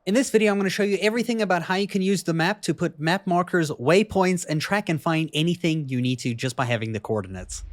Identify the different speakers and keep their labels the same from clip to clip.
Speaker 1: In this video, I'm going to show you everything about how you can use the map to put map markers, waypoints, and track and find anything you need to just by having the coordinates.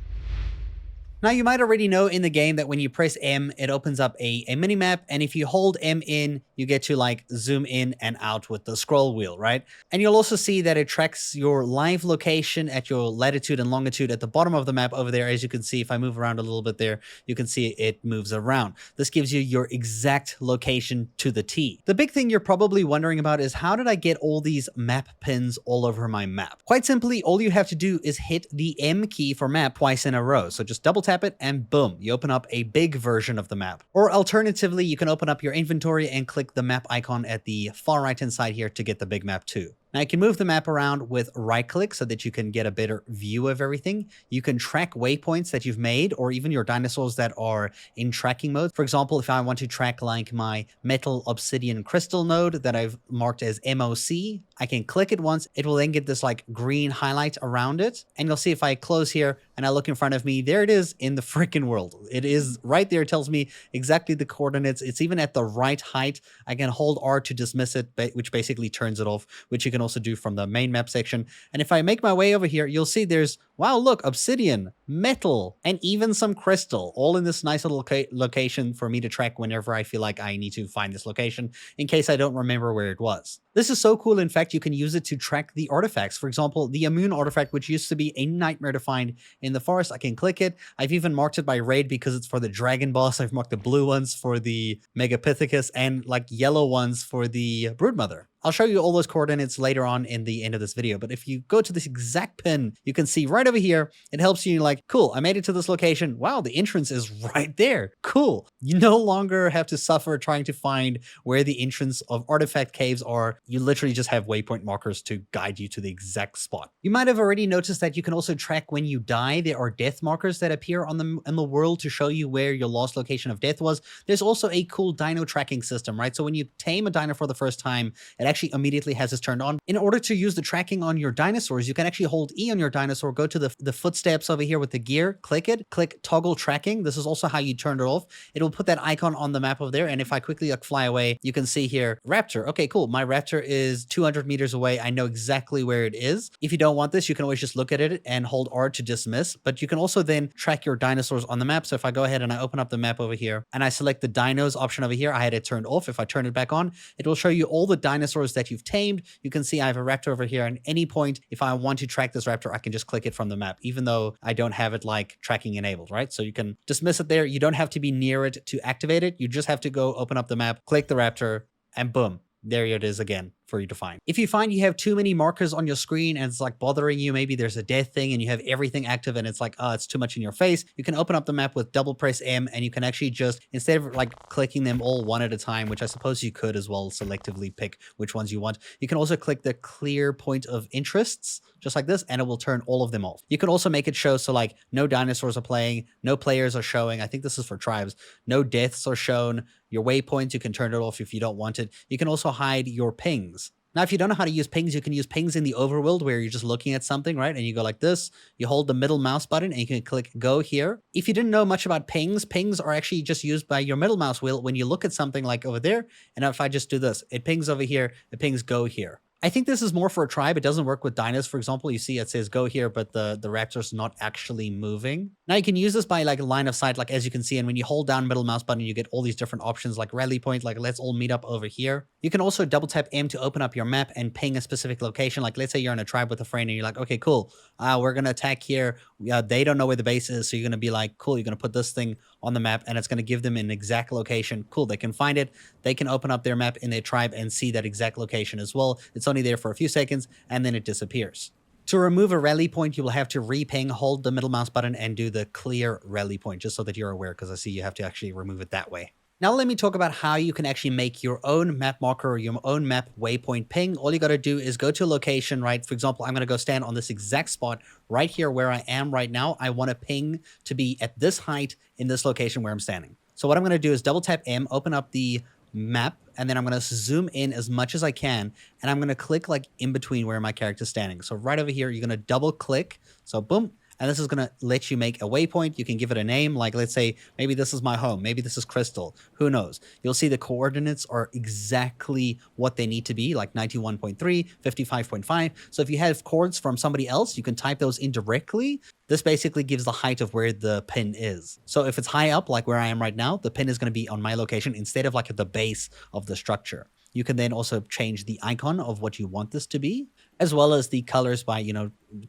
Speaker 1: Now, you might already know in the game that when you press M, it opens up a minimap, and if you hold M in, you get to like zoom in and out with the scroll wheel, right? And you'll also see that it tracks your live location at your latitude and longitude at the bottom of the map over there. As you can see, if I move around a little bit there, you can see it moves around. This gives you your exact location to the T. The big thing you're probably wondering about is how did I get all these map pins all over my map? Quite simply, all you have to do is hit the M key for map twice in a row. So just double tap it and boom, you open up a big version of the map. Or alternatively, you can open up your inventory and click the map icon at the far right hand side here to get the big map too. Now you can move the map around with right click so that you can get a better view of everything. You can track waypoints that you've made or even your dinosaurs that are in tracking mode. For example, if I want to track like my metal obsidian crystal node that I've marked as MOC, I can click it once. It will then get this like green highlight around it. And you'll see if I close here and I look in front of me, there it is in the freaking world. It is right there. It tells me exactly the coordinates. It's even at the right height. I can hold R to dismiss it, which basically turns it off, which you can also do from the main map section. And if I make my way over here, you'll see there's, wow, look, obsidian, metal, and even some crystal, all in this nice little location for me to track whenever I feel like I need to find this location in case I don't remember where it was. This is so cool. In fact, you can use it to track the artifacts. For example, the immune artifact, which used to be a nightmare to find in the forest. I can click it. I've even marked it by raid because it's for the dragon boss. I've marked the blue ones for the Megapithecus and like yellow ones for the broodmother. I'll show you all those coordinates later on in the end of this video, but if you go to this exact pin, you can see right over here, it helps you like, cool, I made it to this location. Wow, the entrance is right there. Cool. You no longer have to suffer trying to find where the entrance of artifact caves are. You literally just have waypoint markers to guide you to the exact spot. You might have already noticed that you can also track when you die. There are death markers that appear on the world to show you where your last location of death was. There's also a cool dino tracking system, right? So when you tame a dino for the first time, it actually immediately has this turned on. In order to use the tracking on your dinosaurs, you can actually hold E on your dinosaur, go to the footsteps over here with the gear, click it, click toggle tracking. This is also how you turn it off. It will put that icon on the map over there. And if I quickly like fly away, you can see here, raptor. Okay, cool. My raptor is 200 meters away. I know exactly where it is. If you don't want this, you can always just look at it and hold R to dismiss, but you can also then track your dinosaurs on the map. So if I go ahead and I open up the map over here and I select the dinos option over here, I had it turned off. If I turn it back on, it will show you all the dinosaurs that you've tamed. You can see I have a raptor over here. At any point, if I want to track this raptor, I can just click it from the map, even though I don't have it like tracking enabled, right? So you can dismiss it there. You don't have to be near it to activate it. You just have to go open up the map, click the raptor, and boom, there it is again for you to find. If you find you have too many markers on your screen and it's like bothering you, maybe there's a death thing and you have everything active and it's like, oh, it's too much in your face, you can open up the map with double press M and you can actually just, instead of like clicking them all one at a time, which I suppose you could as well selectively pick which ones you want, you can also click the clear point of interests just like this and it will turn all of them off. You can also make it show so like no dinosaurs are playing, no players are showing. I think this is for tribes. No deaths are shown. Your waypoints, you can turn it off if you don't want it. You can also hide your pings. Now, if you don't know how to use pings, you can use pings in the overworld where you're just looking at something, right? And you go like this, you hold the middle mouse button and you can click go here. If you didn't know much about pings, pings are actually just used by your middle mouse wheel when you look at something like over there. And if I just do this, it pings over here, it pings go here. I think this is more for a tribe. It doesn't work with dinos. For example, you see it says go here, but the raptor's not actually moving. Now you can use this by like line of sight, like as you can see. And when you hold down middle mouse button, you get all these different options like rally point, like let's all meet up over here. You can also double tap M to open up your map and ping a specific location. Like let's say you're in a tribe with a friend and you're like, okay, cool. We're going to attack here. They don't know where the base is. So you're going to be like, cool, you're going to put this thing on the map and it's going to give them an exact location. Cool. They can find it. They can open up their map in their tribe and see that exact location as well. It's only there for a few seconds and then it disappears. To remove a rally point, you will have to re-ping, hold the middle mouse button and do the clear rally point, just so that you're aware, because I see you have to actually remove it that way. Now let me talk about how you can actually make your own map marker or your own map waypoint ping. All you got to do is go to a location, right? For example, I'm going to go stand on this exact spot right here where I am right now. I want a ping to be at this height in this location where I'm standing. So what I'm going to do is double tap M, open up the map, and then I'm going to zoom in as much as I can, and I'm going to click like in between where my character's standing. So right over here, you're going to double click. So boom. and this is going to let you make a waypoint. You can give it a name, like let's say maybe this is my home, maybe this is Crystal, who knows. You'll see the coordinates are exactly what they need to be, like 91.3, 55.5. So if you have coords from somebody else, you can type those in directly. This basically gives the height of where the pin is. So if it's high up, like where I am right now, the pin is going to be on my location instead of like at the base of the structure. You can then also change the icon of what you want this to be, as well as the colors by,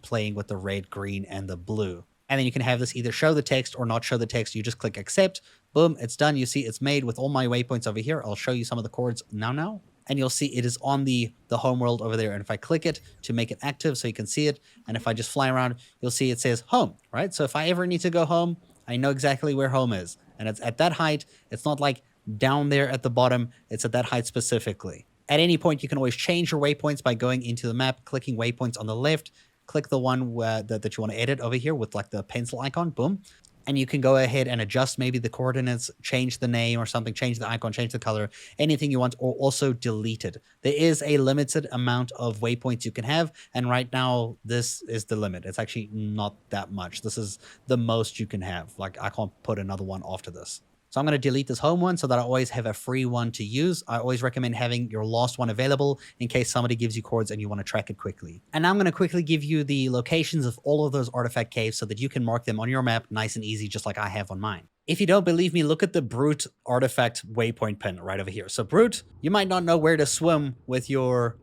Speaker 1: playing with the red, green, and the blue. And then you can have this either show the text or not show the text. You just click accept. Boom, it's done. You see it's made with all my waypoints over here. I'll show you some of the chords now. And you'll see it is on the home world over there. And if I click it to make it active so you can see it, and if I just fly around, you'll see it says home, right? So if I ever need to go home, I know exactly where home is. And it's at that height. It's not like down there at the bottom. It's at that height specifically. At any point, you can always change your waypoints by going into the map, clicking waypoints on the left, click the one that you want to edit over here with like the pencil icon, boom. And you can go ahead and adjust maybe the coordinates, change the name or something, change the icon, change the color, anything you want, or also delete it. There is a limited amount of waypoints you can have, and right now this is the limit. It's actually not that much. This is the most you can have. Like I can't put another one after this. So I'm going to delete this home one so that I always have a free one to use. I always recommend having your last one available in case somebody gives you chords and you want to track it quickly. And now I'm going to quickly give you the locations of all of those artifact caves so that you can mark them on your map nice and easy, just like I have on mine. If you don't believe me, look at the Brute artifact waypoint pin right over here. So Brute, you might not know where to swim with your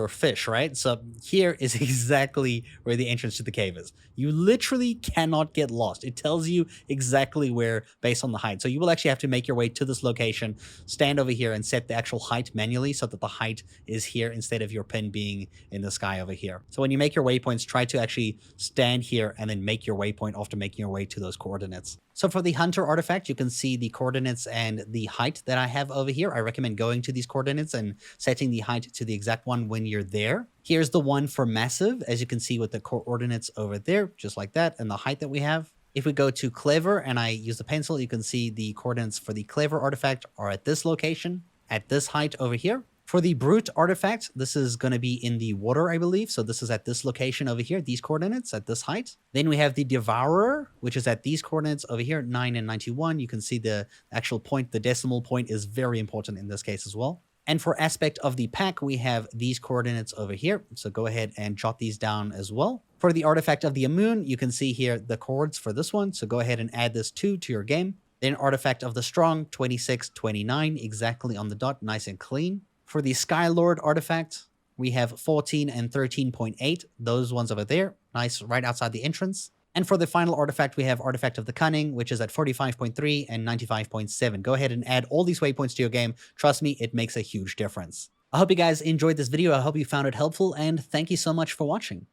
Speaker 1: fish, right? So here is exactly where the entrance to the cave is. You literally cannot get lost. It tells you exactly where based on the height. So you will actually have to make your way to this location, stand over here and set the actual height manually so that the height is here instead of your pin being in the sky over here. So when you make your waypoints, try to actually stand here and then make your waypoint after making your way to those coordinates. So for the Hunter artifact, you can see the coordinates and the height that I have over here. I recommend going to these coordinates and setting the height to the exact one when you're there. Here's the one for Massive, as you can see with the coordinates over there, just like that, and the height that we have. If we go to Clever and I use the pencil, you can see the coordinates for the Clever artifact are at this location, at this height over here. For the Brute artifact, this is going to be in the water, I believe. So this is at this location over here, these coordinates at this height. Then we have the Devourer, which is at these coordinates over here, 9 and 91. You can see the actual point, the decimal point is very important in this case as well. And for aspect of the pack, we have these coordinates over here. So go ahead and jot these down as well. For the artifact of the Amoon, you can see here the chords for this one. So go ahead and add this 2 to your game. Then artifact of the Strong, 26, 29, exactly on the dot, nice and clean. For the Skylord artifact, we have 14 and 13.8. Those ones over there, nice, right outside the entrance. And for the final artifact, we have Artifact of the Cunning, which is at 45.3 and 95.7. Go ahead and add all these waypoints to your game. Trust me, it makes a huge difference. I hope you guys enjoyed this video. I hope you found it helpful, and thank you so much for watching.